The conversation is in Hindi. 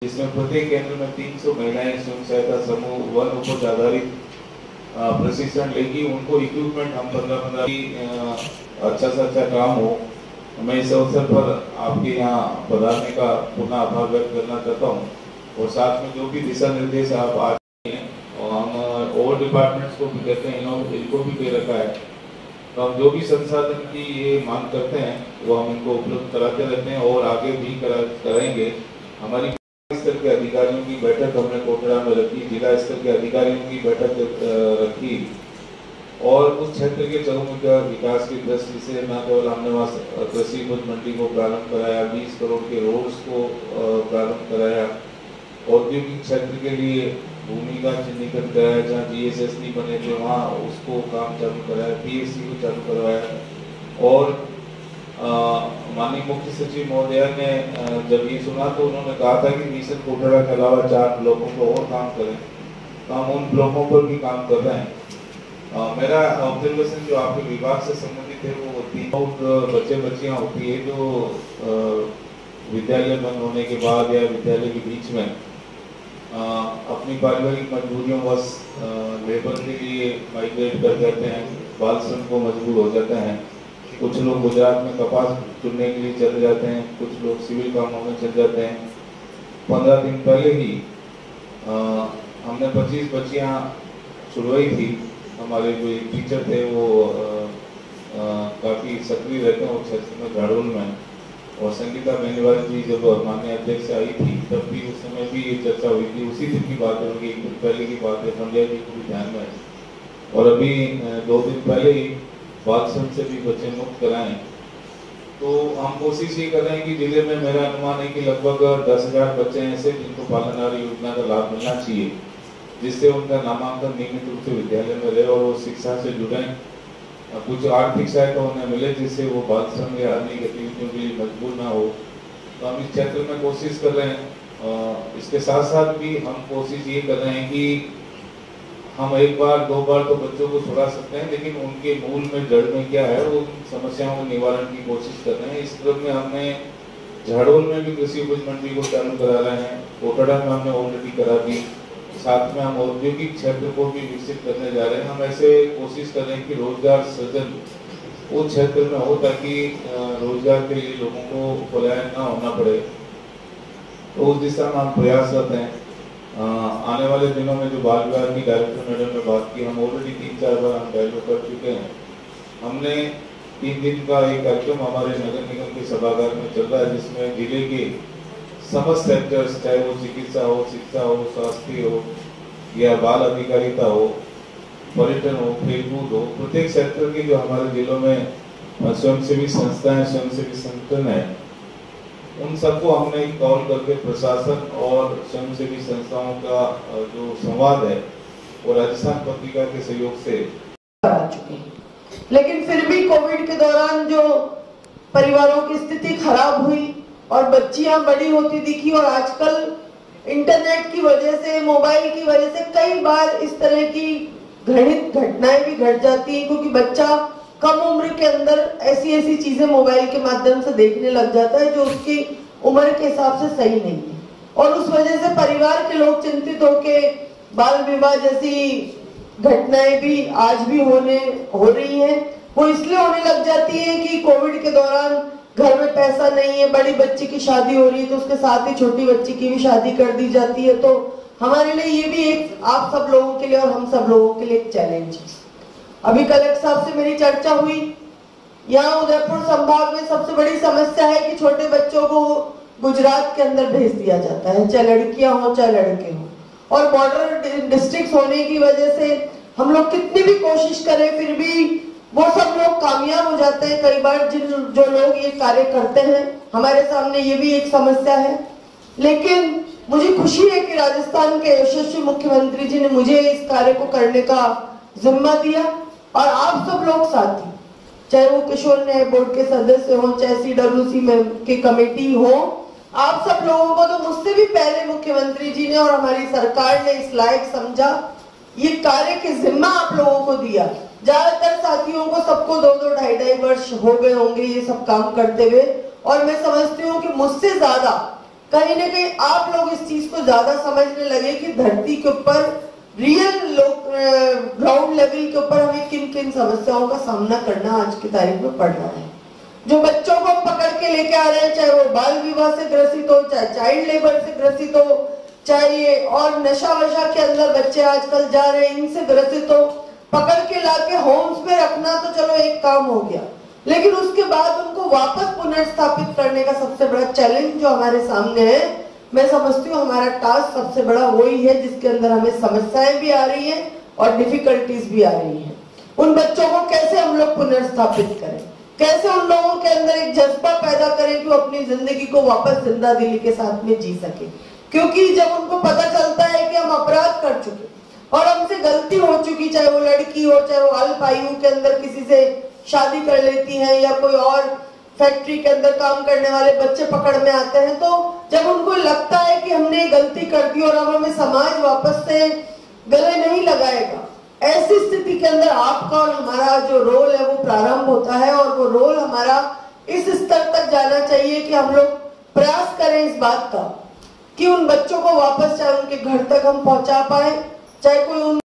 इसमें प्रत्येक केंद्र में 300 महिलाएं स्वयं सहायता समूह वन उपज आधारित प्रशिक्षण लेगी। उनको इक्विपमेंट हम 15-15 अच्छा से अच्छा काम हो। मैं इस अवसर पर आपके यहाँ पधारने का पुनः आभार व्यक्त करना चाहता हूँ और साथ में जो भी दिशा निर्देश आप आज हैं और हम और डिपार्टमेंट्स को भी कहते हैं, इनको भी दे रखा है, तो हम जो भी संसाधन की ये मांग करते हैं वो हम इनको उपलब्ध कराते रहते हैं और आगे भी कराएंगे। हमारी स्तर के अधिकारियों की बैठक हमने कोटड़ा में रखी, जिला स्तर के अधिकारियों की बैठक रखी और उस क्षेत्र के चहुमुखी विकास की दृष्टि से न केवल हमने वहाँ कृषि उपज मंडी को प्रारंभ कराया, 20 करोड़ के रोड्स को प्रारंभ कराया, औद्योगिक क्षेत्र के लिए भूमि का चिन्हीकरण कराया, जहाँ GSS नहीं बने थे वहाँ उसको काम चालू कराया, PSC को चालू करवाया और माननीय मुख्य सचिव महोदय ने जब ये सुना तो उन्होंने कहा था कि मिशन कोटड़ा के अलावा 4 ब्लॉकों पर और काम करें, तो हम उन ब्लॉकों पर भी काम कर रहे हैं। मेरा ऑब्जर्वेशन जो आपके विभाग से संबंधित है वो होती है, बहुत बच्चे बच्चियाँ होती है जो विद्यालय बंद होने के बाद या विद्यालय के बीच में अपनी पारिवारिक मजबूरियों बस लेबर के लिए माइग्रेट कर जाते हैं, बाल श्रम को मजबूर हो जाते हैं। कुछ लोग गुजरात में कपास चुनने के लिए चले जाते हैं, कुछ लोग सिविल कामों में चले जाते हैं। 15 दिन पहले ही हमने 25 बच्चियाँ छुड़वाई थी। हमारे जो एक टीचर थे वो काफ़ी सक्रिय रहते हैं उस क्षेत्र में झाड़ोल में, और संगीता बेनीवाल जी जब माननीय अध्यक्ष आई थी तब भी उस समय भी ये चर्चा हुई थी। उसी दिन की बात है, उनकी 1 दिन पहले की बात है, पंड्या जी को भी ध्यान में है। और अभी 2 दिन पहले ही बाल श्रम से भी बच्चे मुक्त कराएं। तो हम कोशिश ये कर रहे हैं कि जिले में मेरा अनुमान है कि लगभग 10,000 बच्चे ऐसे जिनको पालनहार योजना का लाभ मिलना चाहिए, जिससे उनका नामांकन नियमित रूप से विद्यालय में रहे और वो शिक्षा से जुड़े, कुछ आर्थिक सहायता उन्हें मिले जिससे वो बाल श्रम या अन्य गतिविधियों के लिए मजबूर ना हो। तो हम इस क्षेत्र में कोशिश कर रहे हैं। इसके साथ साथ भी हम कोशिश ये कर रहे हैं कि हम 1 बार 2 बार तो बच्चों को छुड़ा सकते हैं, लेकिन उनके मूल में जड़ में क्या है वो समस्याओं के निवारण की कोशिश कर रहे हैं। इस क्रम में हमने झाड़ोल में भी कृषि उपज मंडी को चालू करा रहे हैं, कोटड़ा में हमने ऑलरेडी करा दी, साथ में हम औद्योगिक क्षेत्र को भी विकसित करने जा रहे हैं। हम ऐसे कोशिश कर रहे हैं कि रोजगार सृजन उस क्षेत्र में हो ताकि रोजगार के लिए लोगों को पलायन ना होना पड़े, तो उस दिशा में हम प्रयासरत हैं। आने वाले दिनों में जो बाल विभाग की डायरेक्टर मैडम ने बात की, हम ऑलरेडी 3-4 बार हम डायलॉग कर चुके हैं। हमने 3 दिन का एक कार्यक्रम हमारे नगर निगम के सभागार में चल रहा है, जिसमें जिले के समस्त सेक्टर्स, चाहे वो चिकित्सा हो, शिक्षा हो, स्वास्थ्य हो या बाल अधिकारिता हो, पर्यटन हो, खेलकूद हो, प्रत्येक सेक्टर के जो हमारे जिलों में स्वयंसेवी संस्थाएं, स्वयंसेवी संगठन है, उन सबको हमने कॉल करके प्रशासन और स्वयंसेवी संस्थाओं का जो संवाद है वो राजस्थान पत्रिका के सहयोग से आ चुके हैं। लेकिन फिर भी कोविड के दौरान जो परिवारों की स्थिति खराब हुई और बच्चियां बड़ी होती दिखी, और आजकल इंटरनेट की वजह से, मोबाइल की वजह से कई बार इस तरह की घृणित घटनाएं भी घट जाती हैं, क्योंकि बच्चा कम उम्र के अंदर ऐसी चीजें मोबाइल के माध्यम से देखने लग जाता है जो उसकी उम्र के हिसाब से सही नहीं है, और उस वजह से परिवार के लोग चिंतित होके बाल विवाह जैसी घटनाएं भी आज भी हो रही हैं। वो इसलिए होने लग जाती है कि कोविड के दौरान घर में पैसा नहीं है, बड़ी बच्ची की शादी हो रही है तो उसके साथ ही छोटी बच्ची की भी शादी कर दी जाती है। तो हमारे लिए ये भी एक, आप सब लोगों के लिए और हम सब लोगों के लिए एक चैलेंज है। अभी कलेक्टर साहब से मेरी चर्चा हुई, यहाँ उदयपुर संभाग में सबसे बड़ी समस्या है कि छोटे बच्चों को गुजरात के अंदर भेज दिया जाता है, चाहे लड़कियां हो चाहे लड़के हो, और बॉर्डर डिस्ट्रिक्ट होने की वजह से हम लोग कितनी भी कोशिश करें फिर भी वो सब लोग कामयाब हो जाते हैं। कई बार जो लोग ये कार्य करते हैं, हमारे सामने ये भी एक समस्या है। लेकिन मुझे खुशी है कि राजस्थान के यशस्वी मुख्यमंत्री जी ने मुझे इस कार्य को करने का जिम्मा दिया, और आप सब लोग साथी, चाहे वो किशोर न्याय बोर्ड के सदस्य हो, चाहे CWC में की कमेटी हो, आप सब लोगों को तो मुझसे भी पहले मुख्यमंत्री जी ने और हमारी सरकार ने इस लायक समझा, ये कार्य की जिम्मा आप लोगों को दिया। ज्यादातर साथियों को सबको 2-2, 2.5 वर्ष हो गए होंगे ये सब काम करते हुए, और मैं समझती हूँ कि मुझसे ज्यादा कहीं ना कहीं आप लोग इस चीज को ज्यादा समझने लगे कि धरती के ऊपर रियल लोग ग्राउंड लेवल के ऊपर हमें किन किन समस्याओं का सामना करना आज की तारीख में पड़ रहा है। जो बच्चों को हम पकड़ के लेके आ रहे हैं, चाहे वो बाल विवाह से ग्रसित हो, चाहे चाइल्ड लेबर से ग्रसित हो, चाहे ये और नशा वशा के अंदर बच्चे आजकल जा रहे हैं, इनसे ग्रसित हो, पकड़ के लाके होम्स में रखना तो चलो एक काम हो गया, लेकिन उसके बाद उनको वापस पुनर्स्थापित करने का सबसे बड़ा चैलेंज जो हमारे सामने है, मैं समझती हूँ हमारा टास्क सबसे बड़ा वही है, जिसके अंदर हमें समस्याएं भी आ रही हैं और डिफिकल्टीज भी आ रही हैं। उन बच्चों को कैसे हम लोग पुनर्स्थापित करें, कैसे उन लोगों के अंदर एक जज्बा पैदा करें कि वो अपनी जिंदगी को वापस जिंदा दिली के साथ में जी सके। क्योंकि जब उनको पता चलता है कि हम अपराध कर चुके और हमसे गलती हो चुकी, चाहे वो लड़की हो, चाहे वो अल्प आयु के अंदर किसी से शादी कर लेती हैं, या कोई और फैक्ट्री के अंदर काम करने वाले बच्चे पकड़ में आते हैं, तो जब उनको लगता है कि हमने गलती कर दी और अब हमें समाज वापस से गले नहीं लगाएगा, ऐसी स्थिति के अंदर आपका और हमारा जो रोल है वो प्रारंभ होता है। और वो रोल हमारा इस स्तर तक जाना चाहिए कि हम लोग प्रयास करें इस बात का कि उन बच्चों को वापस चाहे उनके घर तक हम पहुंचा पाए, चाहे कोई उन